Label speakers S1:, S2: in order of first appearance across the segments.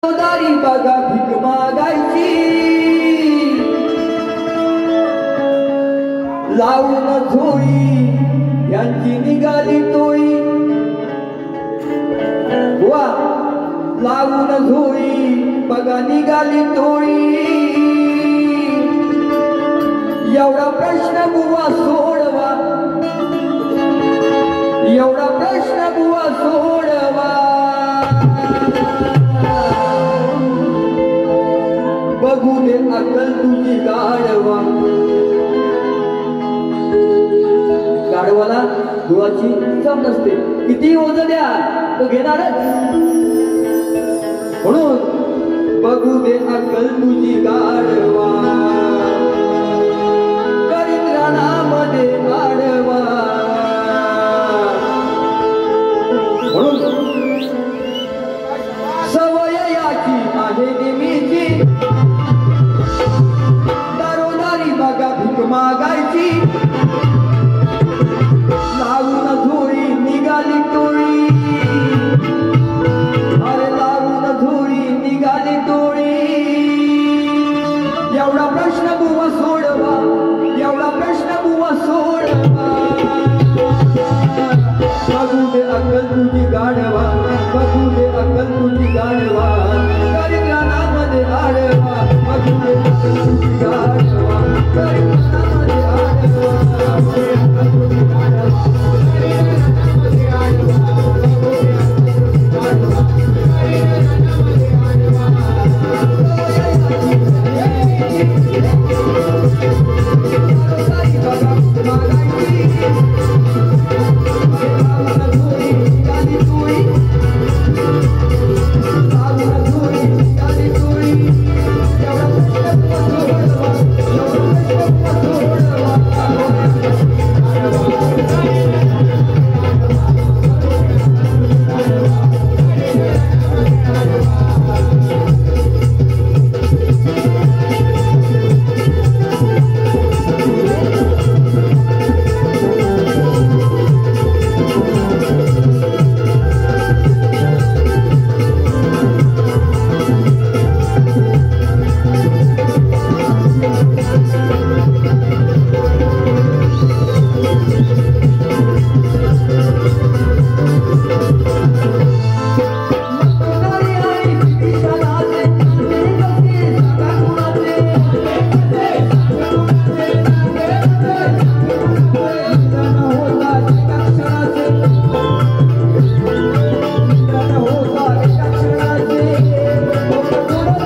S1: दारी बघा भीक मागायची लावून झोळी यांची निघाली टोळी वा लावून झोळी बघा निघाली टोळी एवढा प्रश्न बुवा सोडवा एवढा प्रश्न बुवा सोडवा बघू दे अक्कल तुझी गाढवा गाढवाला गुळाची चव नसते किती ओझ द्या तो घेणारच म्हणून बघू दे अक्कल तुझी गाढवा करीत रानामध्ये आडवा म्हणून सवय याची आहे नेहमीची दारोदारी बघा भीक मागायची लावून झोळी निघाली टोळी अरे लावून झोळी निघाली टोळी एवढा प्रश्न बुवा सोडवा एवढा प्रश्न बुवा सोडवा बघू दे अक्कल तुझी गाढवा बघू दे अक्कल तुझी गाढवा कार्यक्रमामध्ये आडवा बघू दे अक्कल तुझी गाढवा कार्यक्रमामध्ये आडवा बघू दे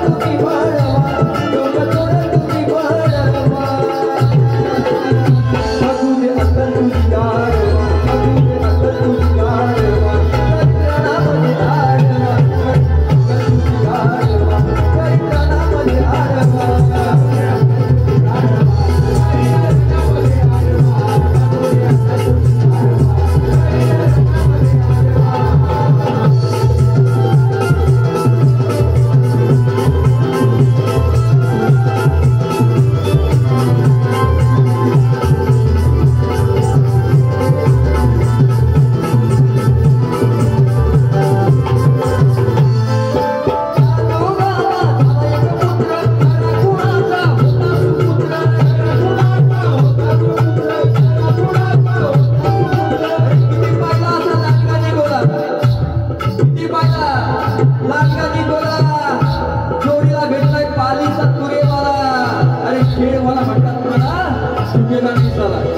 S1: अक्कल तुझी गाढवा कार्यक्रमामध्ये आडवा बघू दे अक्कल तुझी गाढवा खेळ मला म्हणतात मला